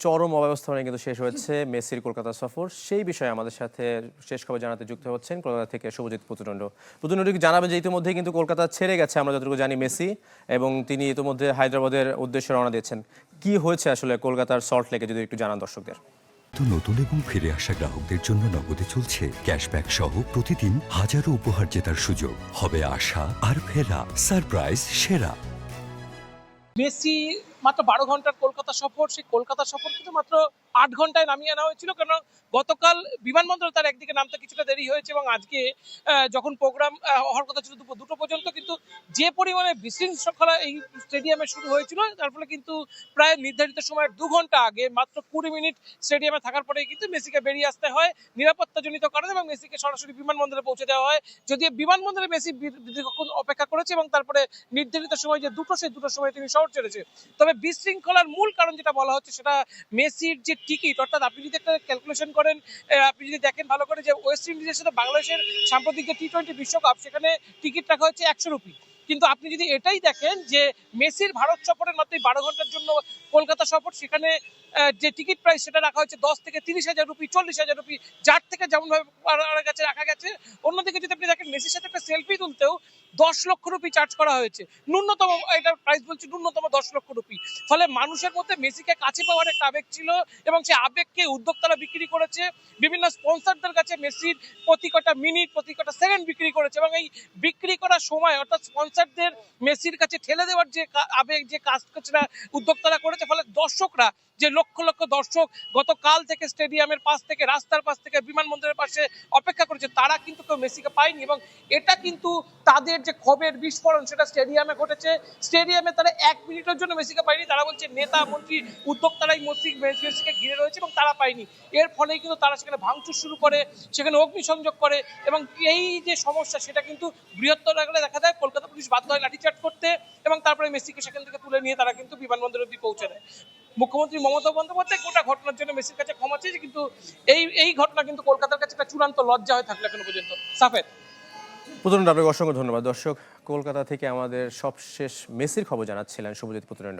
চরম অব্যবস্থাপনায় কিন্তু শেষ হয়েছে মেসির কলকাতা সফর। সেই বিষয়ে আমাদের সাথে শেষ খবর জানাতে যুক্ত হচ্ছেন কলকাতা থেকে শুভজিৎ পুতুদণ্ড। পুতুদণ্ড জানাবেন যে ইতিমধ্যে কিন্তু কলকাতা ছেড়ে গেছে, আমরা যতটুকু জানি মেসি, এবং তিনি ইতিমধ্যে হায়দ্রাবাদের উদ্দেশ্যে রওনা দিয়েছেন। কি হয়েছে আসলে কলকাতার সল্ট লেকে, যদি একটু জানান দর্শকদের। তো নতুন এবং ফিরে আসা গ্রাহকদের জন্য নগদে চলছে ক্যাশব্যাক সহ প্রতিদিন হাজারো উপহার জেতার সুযোগ। হবে আশা আর ফেরা, সারপ্রাইজ সেরা। মেসি মাত্র 12 ঘন্টার কলকাতা সফর, সেই কলকাতা সফর কিন্তু মাত্র 8 ঘন্টায় নামিয়ে আনা হয়েছিল, কারণ গতকাল বিমানবন্দরে তার একদিকে নামতে কিছুটা দেরি হয়েছে এবং আজকে যখন প্রোগ্রাম হওয়ার কথা ছিল দুপুর 2টো পর্যন্ত, কিন্তু যে পরিমাণে বিশৃঙ্খলা এই স্টেডিয়ামে শুরু হয়েছিল তার ফলে কিন্তু প্রায় নির্ধারিত সময়ের 2 ঘন্টা আগে মাত্র 20 মিনিট স্টেডিয়ামে থাকার পরেই কিন্তু মেসিকে বেরিয়ে আসতে হয় নিরাপত্তাজনিত কারণে, এবং মেসিকে সরাসরি বিমানবন্দরে পৌঁছে দেওয়া হয়। যদিও বিমানবন্দরে মেসি দীর্ঘক্ষণ অপেক্ষা করেছে এবং তারপরে নির্ধারিত সময় যে সেই 2টোর সময় তিনি শহর ছেড়েছে। তবে বিশৃঙ্খলার মূল কারণ যেটা বলা হচ্ছে সেটা মেসির যে টিকিট, অর্থাৎ আপনি যদি একটা ক্যালকুলেশন করেন, আপনি যদি দেখেন ভালো করে যে ওয়েস্ট ইন্ডিজের সাথে বাংলাদেশের সাম্প্রতিক যে টি-20 বিশ্বকাপ, সেখানে টিকিট রাখা হচ্ছে 100 রুপি। কিন্তু আপনি যদি এটাই দেখেন যে মেসির ভারত সফরের মাত্র 12 ঘন্টার জন্য কলকাতা সফর, সেখানে যে টিকিট প্রাইস সেটা রাখা হচ্ছে 10 থেকে 30,000 রুপি, 40,000 রুপি, যার থেকে যেমন ভাবে রাখা গেছে। অন্যদিকে যদি আপনি দেখেন মেসির সাথে একটা সেলফি তুলতেও 10 লক্ষ রুপি চার্জ করা হয়েছে, ন্যূনতম এটার প্রাইস বলছে ন্যূনতম 10 লক্ষ রুপি। ফলে মানুষের মধ্যে মেসিকে কাছে পাওয়ার একটা আবেগ ছিল এবং সেই আবেগকে উদ্যোক্তারা বিক্রি করেছে, বিভিন্ন স্পন্সরদের কাছে মেসির প্রতি কটা মিনিট, প্রতি কটা সেকেন্ড বিক্রি করেছে, এবং এই বিক্রি করার সময় অর্থাৎ স্পন্সরদের মেসির কাছে ঠেলে দেওয়ার যে আবেগ, যে কাজটা উদ্যোক্তারা করেছে, ফলে দর্শকরা, যে লক্ষ লক্ষ দর্শক গতকাল থেকে স্টেডিয়ামের পাশ থেকে, রাস্তার পাশ থেকে, বিমানবন্দরের পাশে অপেক্ষা করেছে, তারা কিন্তু কেউ মেসিকে পায়নি। এবং এটা কিন্তু তাদের যে ক্ষোভের বিস্ফোরণ সেটা স্টেডিয়ামে ঘটেছে। স্টেডিয়ামে তারা 1 মিনিটের জন্য মেসিকে পায়নি, তারা বলছে নেতা মন্ত্রী উদ্যোক্তারাই মেসিকে ঘিরে রয়েছে এবং তারা পায়নি। এর ফলেই কিন্তু তারা সেখানে ভাঙচুর শুরু করে, সেখানে অগ্নিসংযোগ করে, এবং এই যে সমস্যা সেটা কিন্তু বৃহত্তর আকারে দেখা যায়। কলকাতা পুলিশ বাধ্য হয় লাঠিচার্জ করতে এবং তারপরে মেসিকে সেখান থেকে তুলে নিয়ে তারা কিন্তু বিমানবন্দর অবধি পৌঁছে দেয়। মুখ্যমন্ত্রী মমতা বন্দ্যোপাধ্যায় গোটা ঘটনার জন্য মেসির কাছে ক্ষমা চেয়েছে, কিন্তু এই ঘটনা কিন্তু কলকাতার কাছে একটা চূড়ান্ত লজ্জা হয়ে থাকলো এখনো পর্যন্ত। সাফেদ। পুতুদণ্ড, আপনাকে অসংখ্য ধন্যবাদ। দর্শক, কলকাতা থেকে আমাদের সবশেষ মেসির খবর জানাচ্ছিলেন শুভজিৎ পুতুদণ্ড।